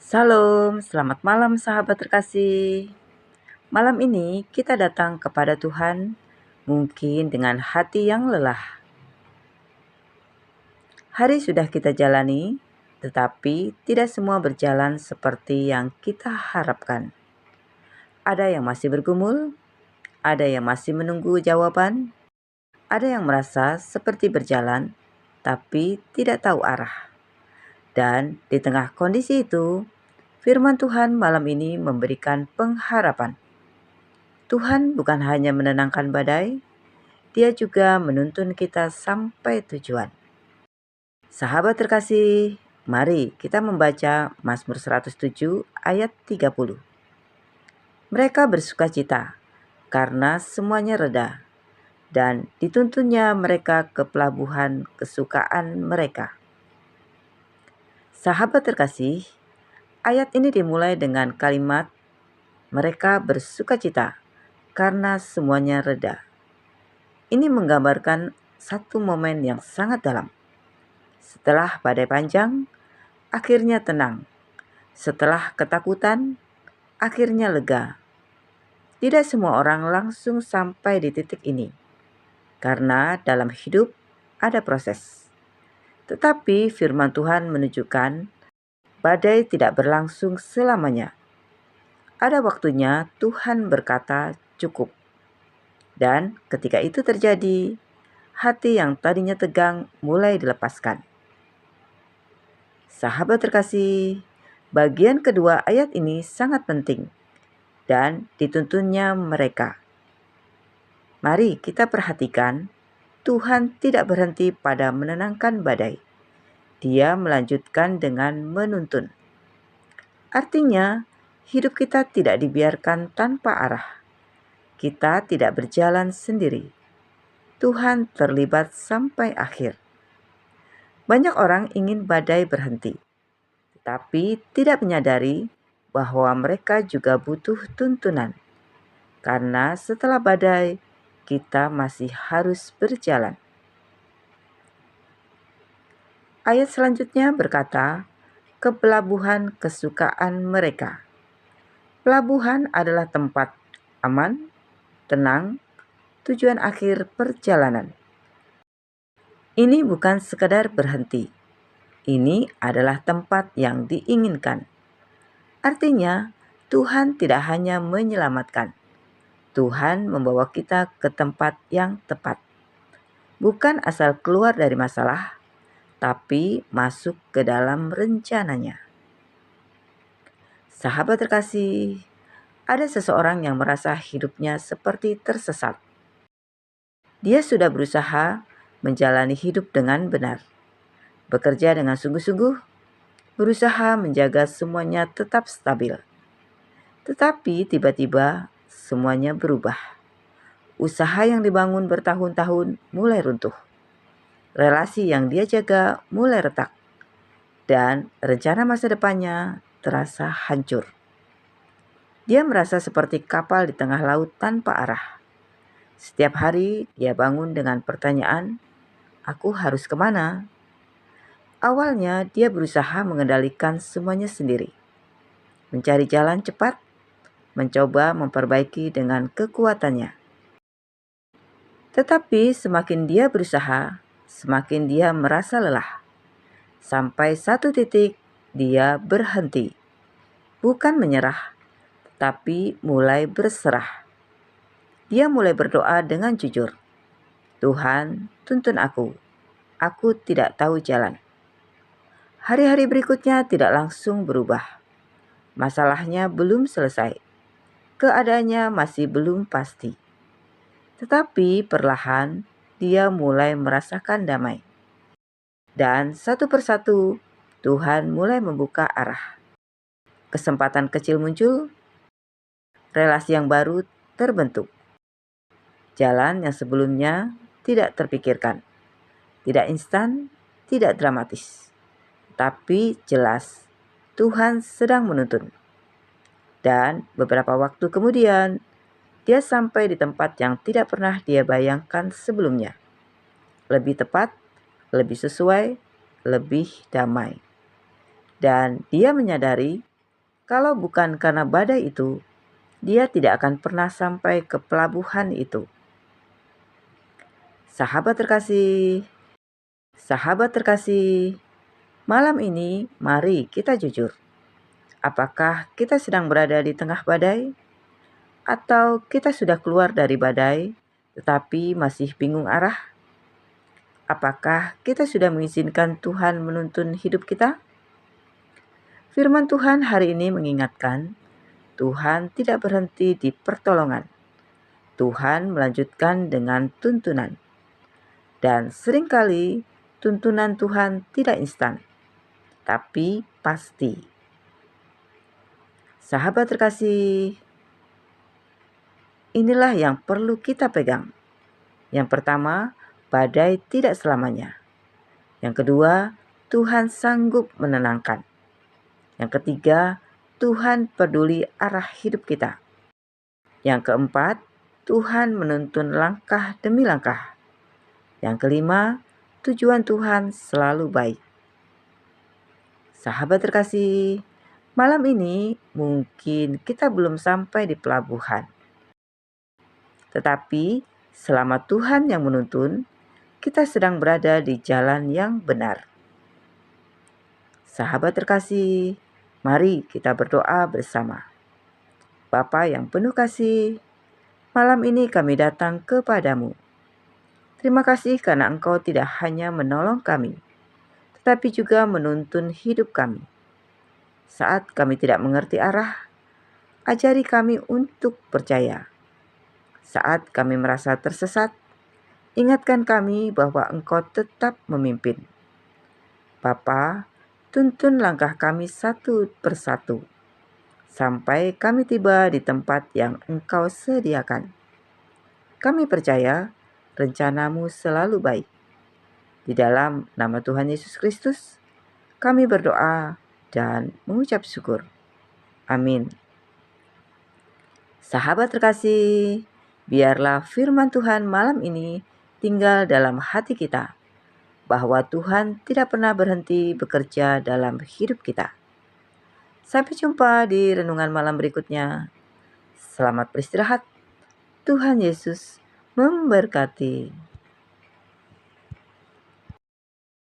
Salam, selamat malam sahabat terkasih. Malam ini kita datang kepada Tuhan mungkin dengan hati yang lelah. Hari sudah kita jalani, tetapi tidak semua berjalan seperti yang kita harapkan. Ada yang masih bergumul, ada yang masih menunggu jawaban, ada yang merasa seperti berjalan tapi tidak tahu arah. Dan di tengah kondisi itu, firman Tuhan malam ini memberikan pengharapan. Tuhan bukan hanya menenangkan badai, Dia juga menuntun kita sampai tujuan. Sahabat terkasih, mari kita membaca Mazmur 107 ayat 30. Mereka bersukacita karena semuanya reda, dan dituntunnya mereka ke pelabuhan kesukaan mereka. Sahabat terkasih, ayat ini dimulai dengan kalimat mereka bersukacita karena semuanya reda. Ini menggambarkan satu momen yang sangat dalam. Setelah badai panjang, akhirnya tenang. Setelah ketakutan, akhirnya lega. Tidak semua orang langsung sampai di titik ini, karena dalam hidup ada proses. Tetapi firman Tuhan menunjukkan badai tidak berlangsung selamanya. Ada waktunya Tuhan berkata cukup. Dan ketika itu terjadi, hati yang tadinya tegang mulai dilepaskan. Sahabat terkasih, bagian kedua ayat ini sangat penting dan dituntunnya mereka. Mari kita perhatikan, Tuhan tidak berhenti pada menenangkan badai. Dia melanjutkan dengan menuntun. Artinya, hidup kita tidak dibiarkan tanpa arah. Kita tidak berjalan sendiri. Tuhan terlibat sampai akhir. Banyak orang ingin badai berhenti, tetapi tidak menyadari bahwa mereka juga butuh tuntunan. Karena setelah badai, kita masih harus berjalan. Ayat selanjutnya berkata, ke pelabuhan kesukaan mereka. Pelabuhan adalah tempat aman, tenang, tujuan akhir perjalanan. Ini bukan sekadar berhenti. Ini adalah tempat yang diinginkan. Artinya, Tuhan tidak hanya menyelamatkan. Tuhan membawa kita ke tempat yang tepat. Bukan asal keluar dari masalah, tapi masuk ke dalam rencananya. Sahabat terkasih, ada seseorang yang merasa hidupnya seperti tersesat. Dia sudah berusaha menjalani hidup dengan benar, bekerja dengan sungguh-sungguh, berusaha menjaga semuanya tetap stabil. Tetapi tiba-tiba semuanya berubah. Usaha yang dibangun bertahun-tahun mulai runtuh. Relasi yang dia jaga mulai retak. Dan rencana masa depannya terasa hancur. Dia merasa seperti kapal di tengah laut tanpa arah. Setiap hari dia bangun dengan pertanyaan, aku harus kemana? Awalnya dia berusaha mengendalikan semuanya sendiri. Mencari jalan cepat, mencoba memperbaiki dengan kekuatannya. Tetapi semakin dia berusaha, semakin dia merasa lelah. Sampai satu titik dia berhenti. Bukan menyerah, tapi mulai berserah. Dia mulai berdoa dengan jujur. Tuhan, tuntun aku. Aku tidak tahu jalan. Hari-hari berikutnya tidak langsung berubah. Masalahnya belum selesai. Keadaannya masih belum pasti. Tetapi perlahan dia mulai merasakan damai. Dan satu persatu Tuhan mulai membuka arah. Kesempatan kecil muncul, relasi yang baru terbentuk. Jalan yang sebelumnya tidak terpikirkan. Tidak instan, tidak dramatis. Tapi jelas Tuhan sedang menuntun. Dan beberapa waktu kemudian, dia sampai di tempat yang tidak pernah dia bayangkan sebelumnya. Lebih tepat, lebih sesuai, lebih damai. Dan dia menyadari Kalau bukan karena badai itu, dia tidak akan pernah sampai ke pelabuhan itu. Sahabat terkasih, malam ini mari kita jujur. Apakah kita sedang berada di tengah badai? Atau kita sudah keluar dari badai, tetapi masih bingung arah? Apakah kita sudah mengizinkan Tuhan menuntun hidup kita? Firman Tuhan hari ini mengingatkan, Tuhan tidak berhenti di pertolongan. Tuhan melanjutkan dengan tuntunan. Dan seringkali tuntunan Tuhan tidak instan, tapi pasti. Sahabat terkasih, inilah yang perlu kita pegang. Yang pertama, badai tidak selamanya. Yang kedua, Tuhan sanggup menenangkan. Yang ketiga, Tuhan peduli arah hidup kita. Yang keempat, Tuhan menuntun langkah demi langkah. Yang kelima, tujuan Tuhan selalu baik. Sahabat terkasih, malam ini mungkin kita belum sampai di pelabuhan. Tetapi selama Tuhan yang menuntun, kita sedang berada di jalan yang benar. Sahabat terkasih, mari kita berdoa bersama. Bapa yang penuh kasih, malam ini kami datang kepadamu. Terima kasih karena Engkau tidak hanya menolong kami, tetapi juga menuntun hidup kami. Saat kami tidak mengerti arah, ajari kami untuk percaya. Saat kami merasa tersesat, ingatkan kami bahwa Engkau tetap memimpin. Bapa, tuntun langkah kami satu persatu, sampai kami tiba di tempat yang Engkau sediakan. Kami percaya rencana-Mu selalu baik. Di dalam nama Tuhan Yesus Kristus, kami berdoa dan mengucap syukur. Amin. Sahabat terkasih, biarlah firman Tuhan malam ini tinggal dalam hati kita, bahwa Tuhan tidak pernah berhenti bekerja dalam hidup kita. Sampai jumpa di renungan malam berikutnya. Selamat beristirahat. Tuhan Yesus memberkati.